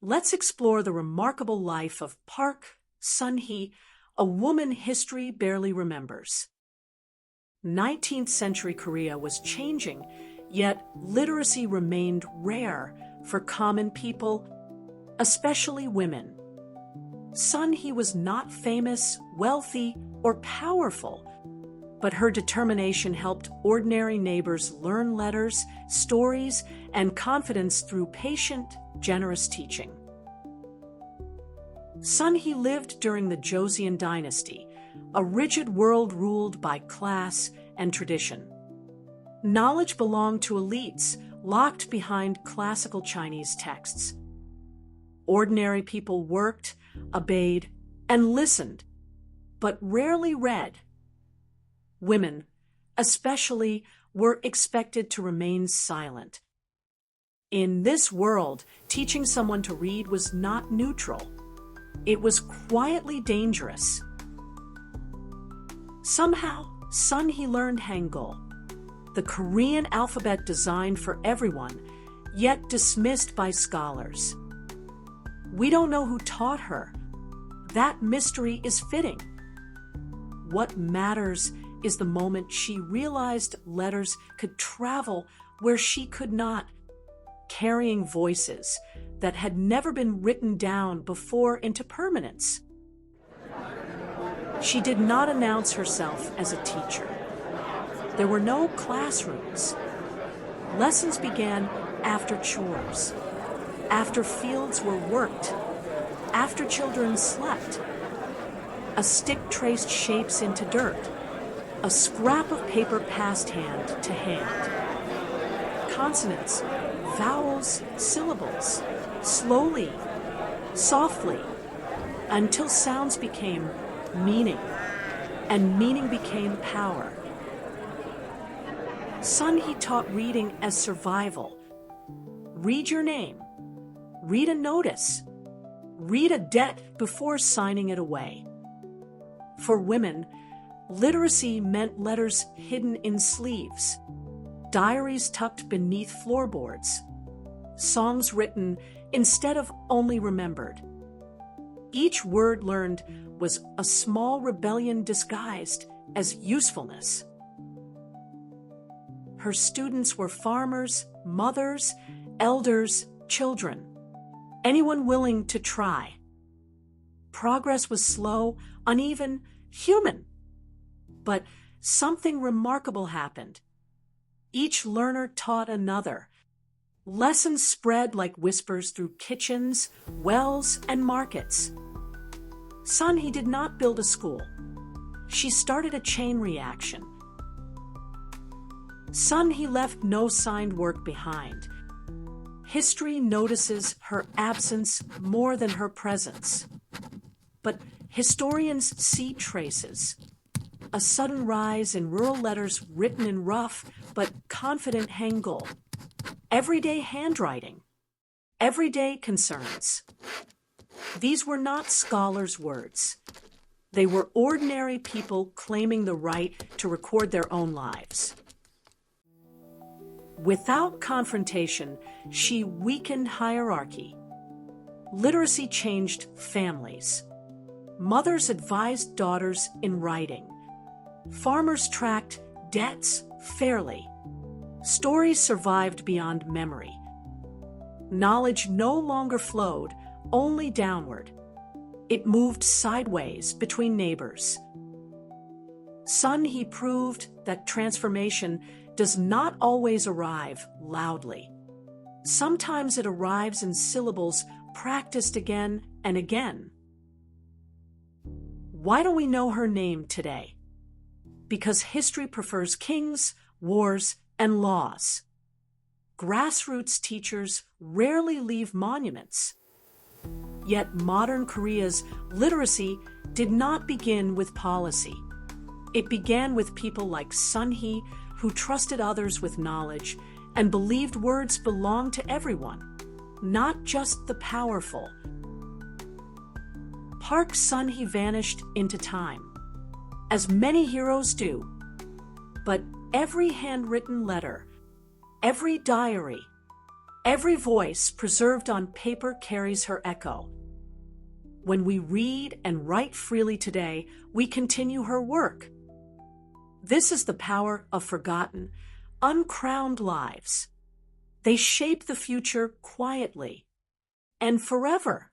let's explore the remarkable life of Park Sun-Hee, a woman history barely remembers. 19th century Korea was changing, yet literacy remained rare for common people, especially women. Sun-Hee was not famous, wealthy, or powerful, but her determination helped ordinary neighbors learn letters, stories, and confidence through patient, generous teaching. Sun-Hee lived during the Joseon dynasty, a rigid world ruled by class and tradition. Knowledge belonged to elites, locked behind classical Chinese texts. Ordinary people worked, obeyed, and listened, but rarely read. Women, especially, were expected to remain silent. In this world, teaching someone to read was not neutral. It was quietly dangerous. Somehow, Sun-Hee learned Hangul, the Korean alphabet designed for everyone, yet dismissed by scholars. We don't know who taught her. That mystery is fitting. What matters is the moment she realized letters could travel where she could not, carrying voices that had never been written down before into permanence. She did not announce herself as a teacher. There were no classrooms. Lessons began after chores, after fields were worked, after children slept. A stick traced shapes into dirt, a scrap of paper passed hand to hand. Consonants, vowels, syllables, slowly, softly, until sounds became meaning, and meaning became power. Sun-Hee taught reading as survival. Read your name. Read a notice. Read a debt before signing it away. For women, literacy meant letters hidden in sleeves, diaries tucked beneath floorboards, songs written instead of only remembered. Each word learned was a small rebellion disguised as usefulness. Her students were farmers, mothers, elders, children, anyone willing to try. Progress was slow, uneven, human. But something remarkable happened. Each learner taught another. Lessons spread like whispers through kitchens, wells, and markets. Sun-Hee did not build a school. She started a chain reaction. Sun-Hee left no signed work behind. History notices her absence more than her presence. But historians see traces. A sudden rise in rural letters written in rough but confident Hangul. Everyday handwriting. Everyday concerns. These were not scholars' words. They were ordinary people claiming the right to record their own lives. Without confrontation, she weakened hierarchy. Literacy changed families. Mothers advised daughters in writing. Farmers tracked debts fairly. Stories survived beyond memory. Knowledge no longer flowed, only downward. It moved sideways between neighbors. Sun-Hee proved that transformation does not always arrive loudly. Sometimes it arrives in syllables practiced again and again. Why don't we know her name today? Because history prefers kings, wars, and laws. Grassroots teachers rarely leave monuments. Yet modern Korea's literacy did not begin with policy. It began with people like Sun-Hee, who trusted others with knowledge and believed words belonged to everyone, not just the powerful. Park Sun-Hee vanished into time, as many heroes do. But every handwritten letter, every diary, Every voice preserved on paper carries her echo. When we read and write freely today, we continue her work. This is the power of forgotten, uncrowned lives. They shape the future quietly and forever.